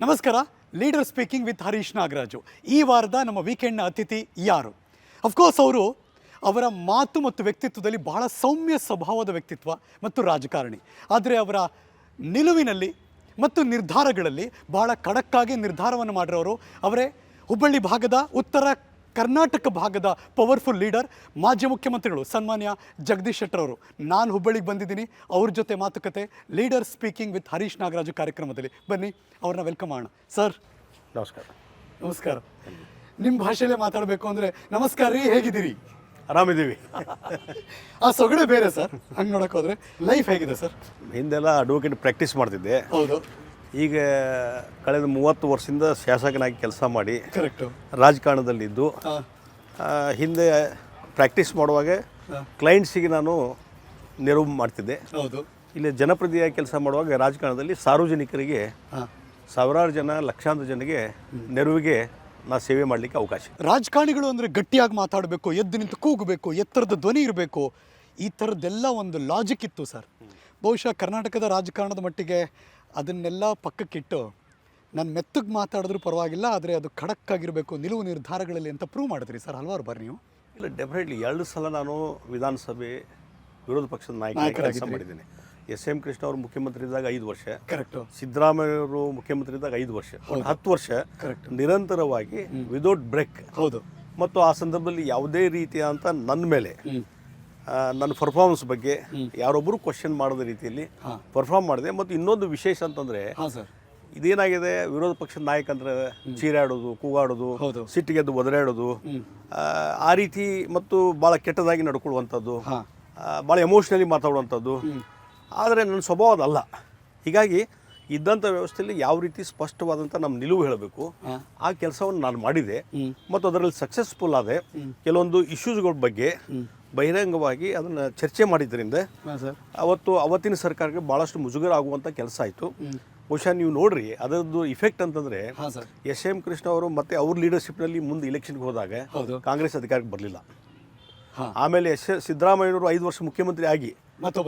ನಮಸ್ಕಾರ. Leader speaking with Harish Nagaraju. ಈ ವಾರದ ನಮ್ಮ ವೀಕೆಂಡ್ನ ಅತಿಥಿ ಯಾರು? ಅಫ್ಕೋರ್ಸ್ ಅವರ ಮಾತು ಮತ್ತು ವ್ಯಕ್ತಿತ್ವದಲ್ಲಿ ಬಹಳ ಸೌಮ್ಯ ಸ್ವಭಾವದ ವ್ಯಕ್ತಿತ್ವ ಮತ್ತು ರಾಜಕಾರಣಿ. ಆದರೆ ಅವರ ನಿಲುವಿನಲ್ಲಿ ಮತ್ತು ನಿರ್ಧಾರಗಳಲ್ಲಿ ಬಹಳ ಖಡಕ್ಕಾಗಿ ನಿರ್ಧಾರವನ್ನು ಮಾಡಿರೋರು ಅವರೇ ಹುಬ್ಬಳ್ಳಿ ಭಾಗದ, ಉತ್ತರ ಕರ್ನಾಟಕ ಭಾಗದ ಪವರ್ಫುಲ್ ಲೀಡರ್, ಮಾಜಿ ಮುಖ್ಯಮಂತ್ರಿಗಳು ಸನ್ಮಾನ್ಯ ಜಗದೀಶ್ ಶೆಟ್ಟರ್ ಅವರು. ನಾನು ಹುಬ್ಬಳ್ಳಿಗೆ ಬಂದಿದ್ದೀನಿ, ಅವ್ರ ಜೊತೆ ಮಾತುಕತೆ leader speaking with Harish Nagaraju ಕಾರ್ಯಕ್ರಮದಲ್ಲಿ. ಬನ್ನಿ ಅವ್ರನ್ನ ವೆಲ್ಕಮ್ ಮಾಡೋಣ. ಸರ್ ನಮಸ್ಕಾರ. ನಮಸ್ಕಾರ. ನಿಮ್ಮ ಭಾಷೆಯಲ್ಲೇ ಮಾತಾಡಬೇಕು ಅಂದರೆ ನಮಸ್ಕಾರ ರೀ, ಹೇಗಿದ್ದೀರಿ? ಆರಾಮಿದ್ದೀವಿ. ಆ ಸೊಗಡೆ ಬೇರೆ ಸರ್. ಹಂಗೆ ನೋಡೋಕೆ ಹೋದರೆ ಲೈಫ್ ಹೇಗಿದೆ ಸರ್? ಹಿಂದೆಲ್ಲ ಅಡ್ವೊಕೇಟ್ ಪ್ರಾಕ್ಟೀಸ್ ಮಾಡ್ತಿದ್ದೆ. ಹೌದು. ಈಗ ಕಳೆದ 30 ವರ್ಷದಿಂದ ಶಾಸಕನಾಗಿ ಕೆಲಸ ಮಾಡಿ ಕರೆಕ್ಟು ರಾಜಕಾರಣದಲ್ಲಿದ್ದು, ಹಿಂದೆ ಪ್ರಾಕ್ಟೀಸ್ ಮಾಡುವಾಗ ಕ್ಲೈಂಟ್ಸಿಗೆ ನಾನು ನೆರವು ಮಾಡ್ತಿದ್ದೆ. ಹೌದು. ಇಲ್ಲಿ ಜನಪ್ರತಿನಿಧಿಯಾಗಿ ಕೆಲಸ ಮಾಡುವಾಗ ರಾಜಕಾರಣದಲ್ಲಿ ಸಾರ್ವಜನಿಕರಿಗೆ ಸಾವಿರಾರು ಜನ, ಲಕ್ಷಾಂತರ ಜನರಿಗೆ ನೆರವಿಗೆ ನಾ ಸೇವೆ ಮಾಡಲಿಕ್ಕೆ ಅವಕಾಶ. ರಾಜಕಾರಣಿಗಳು ಅಂದರೆ ಗಟ್ಟಿಯಾಗಿ ಮಾತಾಡಬೇಕು, ಎದ್ದು ನಿಂತು ಕೂಗಬೇಕು, ಎತ್ತರದ ಧ್ವನಿ ಇರಬೇಕು, ಈ ಥರದ್ದೆಲ್ಲ ಒಂದು ಲಾಜಿಕ್ ಇತ್ತು ಸರ್. ಬಹುಶಃ ಕರ್ನಾಟಕದ ರಾಜಕಾರಣದ ಮಟ್ಟಿಗೆ ಅದನ್ನೆಲ್ಲ ಪಕ್ಕಕ್ಕಿಟ್ಟು ನಾನು ಮೆತ್ತಗೆ ಮಾತಾಡಿದ್ರೂ ಪರವಾಗಿಲ್ಲ, ಆದರೆ ಅದು ಖಡಕ್ಕಾಗಿರಬೇಕು ನಿಲುವು ನಿರ್ಧಾರಗಳಲ್ಲಿ ಅಂತ ಪ್ರೂವ್ ಮಾಡಿದ್ರಿ ಸರ್ ಹಲವಾರು ಬಾರಿ ನೀವು. ಇಲ್ಲ, ಡೆಫಿನೆಟ್ಲಿ 2 ಸಲ ನಾನು ವಿಧಾನಸಭೆ ವಿರೋಧ ಪಕ್ಷದ ನಾಯಕರಾಗಿ ಕೆಲಸ ಮಾಡಿದ್ದೇನೆ. ಎಸ್.ಎಂ. ಕೃಷ್ಣ ಅವರು ಮುಖ್ಯಮಂತ್ರಿ ಇದ್ದಾಗ 5 ವರ್ಷ, ಕರೆಕ್ಟು. ಸಿದ್ದರಾಮಯ್ಯ ಅವರು ಮುಖ್ಯಮಂತ್ರಿ ಇದ್ದಾಗ 5 ವರ್ಷ, 10 ವರ್ಷ ಕರೆಕ್ಟ್ ನಿರಂತರವಾಗಿ ವಿದೌಟ್ ಬ್ರೇಕ್. ಹೌದು. ಮತ್ತು ಆ ಸಂದರ್ಭದಲ್ಲಿ ಯಾವುದೇ ರೀತಿಯ ಅಂತ ನನ್ನ ಮೇಲೆ ನನ್ನ ಪರ್ಫಾರ್ಮೆನ್ಸ್ ಬಗ್ಗೆ ಯಾರೊಬ್ಬರು ಕ್ವಶನ್ ಮಾಡದ ರೀತಿಯಲ್ಲಿ ಪರ್ಫಾರ್ಮ್ ಮಾಡಿದೆ. ಮತ್ತು ಇನ್ನೊಂದು ವಿಶೇಷ ಅಂತಂದರೆ, ಇದೇನಾಗಿದೆ, ವಿರೋಧ ಪಕ್ಷದ ನಾಯಕ ಅಂದರೆ ಚೀರಾಡೋದು, ಕೂಗಾಡೋದು, ಸಿಟ್ಟಿಗೆದ್ದು ಒದರಾಡೋದು, ಆ ರೀತಿ ಮತ್ತು ಭಾಳ ಕೆಟ್ಟದಾಗಿ ನಡ್ಕೊಳ್ಳುವಂಥದ್ದು, ಭಾಳ ಎಮೋಷ್ನಲಿ ಮಾತಾಡುವಂಥದ್ದು. ಆದರೆ ನನ್ನ ಸ್ವಭಾವ ಅದಲ್ಲ. ಹೀಗಾಗಿ ಇದ್ದಂಥ ವ್ಯವಸ್ಥೆಯಲ್ಲಿ ಯಾವ ರೀತಿ ಸ್ಪಷ್ಟವಾದಂಥ ನಮ್ಮ ನಿಲುವು ಹೇಳಬೇಕು, ಆ ಕೆಲಸವನ್ನು ನಾನು ಮಾಡಿದೆ. ಮತ್ತು ಅದರಲ್ಲಿ ಸಕ್ಸಸ್ಫುಲ್ ಆದೆ. ಕೆಲವೊಂದು ಇಶ್ಯೂಸ್ಗಳ ಬಗ್ಗೆ ಬಹಿರಂಗವಾಗಿ ಅದನ್ನು ಚರ್ಚೆ ಮಾಡಿದ್ದರಿಂದ ಅವತ್ತಿನ ಸರ್ಕಾರಕ್ಕೆ ಭಾಳಷ್ಟು ಮುಜುಗರ ಆಗುವಂಥ ಕೆಲಸ ಆಯಿತು. ಬಹುಶಃ ನೀವು ನೋಡ್ರಿ ಅದರದ್ದು ಇಫೆಕ್ಟ್ ಅಂತಂದರೆ, ಎಸ್.ಎಂ. ಕೃಷ್ಣ ಅವರು ಮತ್ತೆ ಅವ್ರ ಲೀಡರ್ಶಿಪ್ನಲ್ಲಿ ಮುಂದೆ ಇಲೆಕ್ಷನ್ಗೆ ಹೋದಾಗ ಕಾಂಗ್ರೆಸ್ ಅಧಿಕಾರಕ್ಕೆ ಬರಲಿಲ್ಲ. ಆಮೇಲೆ ಸಿದ್ದರಾಮಯ್ಯನವರು 5 ವರ್ಷ ಮುಖ್ಯಮಂತ್ರಿ ಆಗಿ ಮತ್ತು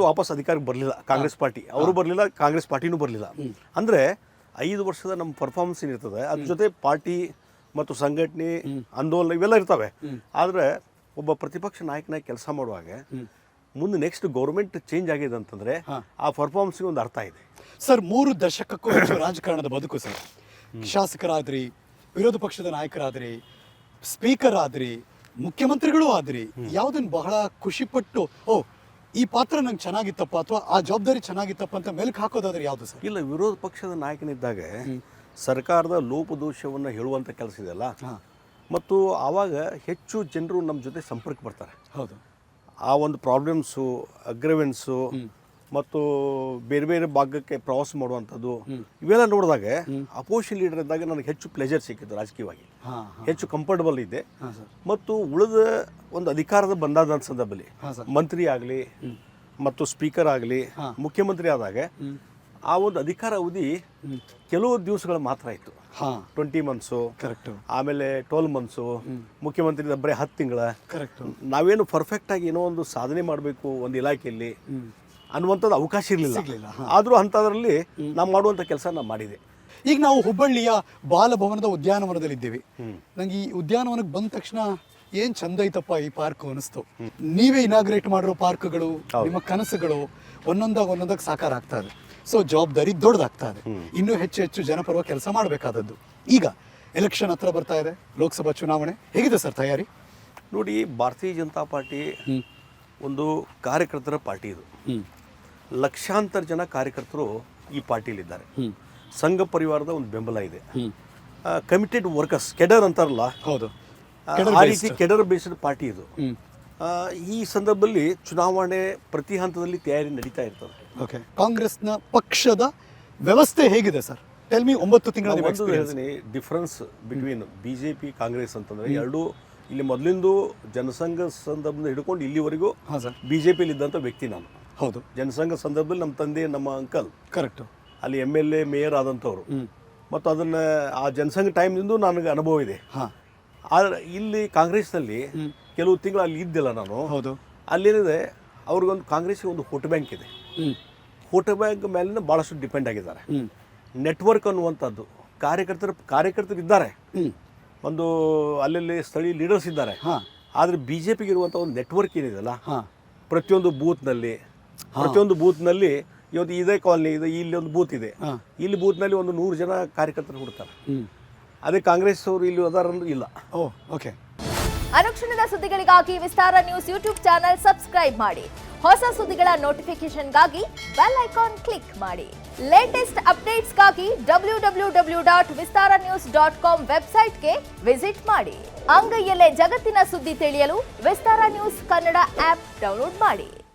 ವಾಪಸ್ ಅಧಿಕಾರಕ್ಕೆ ಬರಲಿಲ್ಲ ಕಾಂಗ್ರೆಸ್ ಪಾರ್ಟಿ. ಅವರು ಬರಲಿಲ್ಲ, ಕಾಂಗ್ರೆಸ್ ಪಾರ್ಟಿನೂ ಬರಲಿಲ್ಲ. ಅಂದರೆ 5 ವರ್ಷದ ನಮ್ಮ ಪರ್ಫಾರ್ಮೆನ್ಸ್ ಏನಿರ್ತದೆ, ಅದ್ರ ಜೊತೆ ಪಾರ್ಟಿ ಮತ್ತು ಸಂಘಟನೆ, ಆಂದೋಲನ ಇವೆಲ್ಲ ಇರ್ತವೆ. ಆದರೆ ಒಬ್ಬ ಪ್ರತಿಪಕ್ಷ ನಾಯಕನಾಗಿ ಕೆಲಸ ಮಾಡುವಾಗ ಮುಂದೆ ನೆಕ್ಸ್ಟ್ ಗೌರ್ಮೆಂಟ್ ಚೇಂಜ್ ಆಗಿದೆ ಅಂತಂದರೆ ಆ ಪರ್ಫಾರ್ಮೆನ್ಸ್ಗೆ ಒಂದು ಅರ್ಥ ಇದೆ. ಸರ್, 3 ದಶಕಕ್ಕೂ ಹೆಚ್ಚು ರಾಜಕಾರಣದ ಬದುಕು ಸರ್. ಶಾಸಕರಾದ್ರಿ, ವಿರೋಧ ಪಕ್ಷದ ನಾಯಕರಾದ್ರಿ, ಸ್ಪೀಕರ್ ಆದ್ರಿ, ಮುಖ್ಯಮಂತ್ರಿಗಳು ಆದ್ರಿ. ಯಾವುದನ್ನು ಬಹಳ ಖುಷಿಪಟ್ಟು ಈ ಪಾತ್ರ ನಂಗೆ ಚೆನ್ನಾಗಿತ್ತಪ್ಪ ಅಥವಾ ಆ ಜವಾಬ್ದಾರಿ ಚೆನ್ನಾಗಿತ್ತಪ್ಪ ಅಂತ ಮೆಲುಕು ಹಾಕೋದಾದ್ರೆ ಯಾವುದು ಸರ್? ಇಲ್ಲ, ವಿರೋಧ ಪಕ್ಷದ ನಾಯಕನಿದ್ದಾಗ ಸರ್ಕಾರದ ಲೋಪದೋಷವನ್ನು ಹೇಳುವಂಥ ಕೆಲಸ ಇದೆಯಲ್ಲ, ಮತ್ತು ಆವಾಗ ಹೆಚ್ಚು ಜನರು ನಮ್ಮ ಜೊತೆ ಸಂಪರ್ಕ ಬರ್ತಾರೆ. ಹೌದು. ಆ ಒಂದು ಪ್ರಾಬ್ಲಮ್ಸು, ಅಗ್ರಿವೆನ್ಸು ಮತ್ತು ಬೇರೆ ಬೇರೆ ಭಾಗಕ್ಕೆ ಪ್ರವಾಸ ಮಾಡುವಂಥದ್ದು ಇವೆಲ್ಲ ನೋಡಿದಾಗ ಅಪೋಸಿಷನ್ ಲೀಡರ್ ಇದ್ದಾಗ ನನಗೆ ಹೆಚ್ಚು ಪ್ಲೆಜರ್ ಸಿಕ್ಕಿತ್ತು. ರಾಜಕೀಯವಾಗಿ ಹೆಚ್ಚು ಕಂಫರ್ಟಬಲ್ ಇದೆ. ಮತ್ತು ಉಳಿದ ಒಂದು ಅಧಿಕಾರದ ಬಂದಾದ ಸಂದರ್ಭದಲ್ಲಿ ಮಂತ್ರಿ ಆಗಲಿ ಮತ್ತು ಸ್ಪೀಕರ್ ಆಗಲಿ ಮುಖ್ಯಮಂತ್ರಿ ಆದಾಗ ಆ ಒಂದು ಅಧಿಕಾರ ಅವಧಿ ಕೆಲವು ದಿವಸಗಳು ಮಾತ್ರ ಇತ್ತು. 20 ಮಂತ್ಸು, ಕರೆಕ್ಟ್. ಆಮೇಲೆ 12 ಮಂತ್ಸು, ಮುಖ್ಯಮಂತ್ರಿ ಬರೀ 10 ತಿಂಗಳ. ಕರೆಕ್ಟ್. ನಾವೇನು ಪರ್ಫೆಕ್ಟಾಗಿ ಏನೋ ಒಂದು ಸಾಧನೆ ಮಾಡಬೇಕು ಒಂದು ಇಲಾಖೆಯಲ್ಲಿ ಅನ್ನುವಂಥದ್ದು ಅವಕಾಶ ಇರಲಿಲ್ಲ. ಆದರೂ ಅಂಥದ್ರಲ್ಲಿ ನಾವು ಮಾಡುವಂಥ ಕೆಲಸ ನಾನು ಮಾಡಿದೆ. ಈಗ ನಾವು ಹುಬ್ಬಳ್ಳಿಯ ಬಾಲಭವನದ ಉದ್ಯಾನವನದಲ್ಲಿದ್ದೀವಿ. ನಂಗೆ ಈ ಉದ್ಯಾನವನಕ್ಕೆ ಬಂದ ತಕ್ಷಣ ಏನು ಚಂದ ಐತಪ್ಪ ಈ ಪಾರ್ಕ್ ಅನಿಸ್ತು. ನೀವೇ ಇನಾಗ್ರೇಟ್ ಮಾಡಿರೋ ಪಾರ್ಕ್ಗಳು, ನಿಮ್ಮ ಕನಸುಗಳು ಒಂದೊಂದಾಗ ಸಾಕಾರ ಆಗ್ತಾ ಇದೆ. ಸೊ ಜವಾಬ್ದಾರಿ ದೊಡ್ಡದಾಗ್ತಾ ಇದೆ. ಇನ್ನೂ ಹೆಚ್ಚು ಹೆಚ್ಚು ಜನಪರ ಕೆಲಸ ಮಾಡಬೇಕಾದದ್ದು. ಈಗ ಎಲೆಕ್ಷನ್ ಹತ್ರ ಬರ್ತಾ ಇದೆ, ಲೋಕಸಭಾ ಚುನಾವಣೆ. ಹೇಗಿದೆ ಸರ್ ತಯಾರಿ? ನೋಡಿ, ಭಾರತೀಯ ಜನತಾ ಪಾರ್ಟಿ ಒಂದು ಕಾರ್ಯಕರ್ತರ ಪಾರ್ಟಿ. ಇದು ಲಕ್ಷಾಂತರ ಜನ ಕಾರ್ಯಕರ್ತರು ಈ ಪಾರ್ಟಿಯಲ್ಲಿದ್ದಾರೆ. ಸಂಘ ಪರಿವಾರದ ಒಂದು ಬೆಂಬಲ ಇದೆ. ಕಮಿಟೆಡ್ ವರ್ಕರ್ಸ್, ಕೆಡರ್ ಅಂತಾರಲ್ಲ, ಹೌದು, ಆ ರೀತಿ ಕೆಡರ್ ಬೇಸ್ಡ್ ಪಾರ್ಟಿ ಇದು. ಈ ಸಂದರ್ಭದಲ್ಲಿ ಚುನಾವಣೆ ಪ್ರತಿ ಹಂತದಲ್ಲಿ ತಯಾರಿ ನಡೀತಾ ಇರ್ತದೆ. ಓಕೆ. ಕಾಂಗ್ರೆಸ್ನ ಪಕ್ಷದ ವ್ಯವಸ್ಥೆ ಹೇಗಿದೆ ಸರ್? Tell me. 9 ತಿಂಗಳ ಡಿಫರೆನ್ಸ್ ಬಿಟ್ವೀನ್ ಬಿಜೆಪಿ ಕಾಂಗ್ರೆಸ್ ಅಂತಂದ್ರೆ, ಎರಡೂ ಇಲ್ಲಿ ಮೊದಲಿಂದು ಜನಸಂಘ ಸಂದರ್ಭದಿಂದ ಹಿಡ್ಕೊಂಡು ಇಲ್ಲಿವರೆಗೂ ಬಿಜೆಪಿಯಲ್ಲಿ ಇದ್ದಂಥ ವ್ಯಕ್ತಿ ನಾನು. ಹೌದು. ಜನಸಂಘ ಸಂದರ್ಭದಲ್ಲಿ ನಮ್ಮ ತಂದೆ, ನಮ್ಮ ಅಂಕಲ್ ಕರೆಕ್ಟ್ ಅಲ್ಲಿ MLA ಮೇಯರ್ ಆದಂಥವ್ರು. ಮತ್ತು ಅದನ್ನು ಆ ಜನಸಂಘ ಟೈಮ್ನಿಂದ ನನಗೆ ಅನುಭವ ಇದೆ. ಆದರೆ ಇಲ್ಲಿ ಕಾಂಗ್ರೆಸ್ನಲ್ಲಿ ಕೆಲವು ತಿಂಗಳು ಅಲ್ಲಿ ಇದ್ದಿಲ್ಲ ನಾನು. ಹೌದು. ಅಲ್ಲೇನಿದೆ, ಅವ್ರಿಗೊಂದು ಕಾಂಗ್ರೆಸ್ಗೆ ಒಂದು ವೋಟ್ ಬ್ಯಾಂಕ್ ಇದೆ. ವೋಟ್ ಬ್ಯಾಂಕ್ ಮೇಲಿನ ಭಾಳಷ್ಟು ಡಿಪೆಂಡ್ ಆಗಿದ್ದಾರೆ. ನೆಟ್ವರ್ಕ್ ಅನ್ನುವಂಥದ್ದು ಕಾರ್ಯಕರ್ತರು ಇದ್ದಾರೆ, ಒಂದು ಅಲ್ಲಲ್ಲಿ ಸ್ಥಳೀಯ ಲೀಡರ್ಸ್ ಇದ್ದಾರೆ. ಆದರೆ ಬಿ ಜೆ ಪಿಗೆ ಇರುವಂಥ ಒಂದು ನೆಟ್ವರ್ಕ್ ಏನಿದೆಯಲ್ಲ, ಪ್ರತಿಯೊಂದು ಬೂತ್ನಲ್ಲಿ ಇವತ್ತು ಇದೇ ಕಾಲನಿ ಇದೆ, ಇಲ್ಲಿ ಒಂದು ಬೂತ್ ಇದೆ, ಇಲ್ಲಿ ಬೂತ್ನಲ್ಲಿ ಒಂದು 100 ಜನ ಕಾರ್ಯಕರ್ತರು ಹುಡ್ತಾರೆ. ಅದೇ ಕಾಂಗ್ರೆಸ್ ಅವರು ಇಲ್ಲಿ ಅದಾರಂದ್ರೆ ಇಲ್ಲ. ಓಕೆ. ಅನುಕ್ಷಣದ ಸುದ್ದಿಗಳಿಗಾಗಿ ವಿಸ್ತಾರ ನ್ಯೂಸ್ ಯೂಟ್ಯೂಬ್ ಚಾನೆಲ್ ಸಬ್ಸ್ಕ್ರೈಬ್ ಮಾಡಿ. ಹೊಸ ಸುದ್ದಿಗಳ ನೋಟಿಫಿಕೇಶನ್ಗಾಗಿ ಬೆಲ್ ಐಕಾನ್ ಕ್ಲಿಕ್ ಮಾಡಿ. ಲೇಟೆಸ್ಟ್ ಅಪ್ಡೇಟ್ಸ್ಗಾಗಿ www.vistaranews.com ವೆಬ್ಸೈಟ್ಗೆ ವಿಸಿಟ್ ಮಾಡಿ. ಅಂಗೈಯಲ್ಲೇ ಜಗತ್ತಿನ ಸುದ್ದಿ ತಿಳಿಯಲು ವಿಸ್ತಾರ ನ್ಯೂಸ್ ಕನ್ನಡ ಆಪ್ ಡೌನ್ಲೋಡ್ ಮಾಡಿ.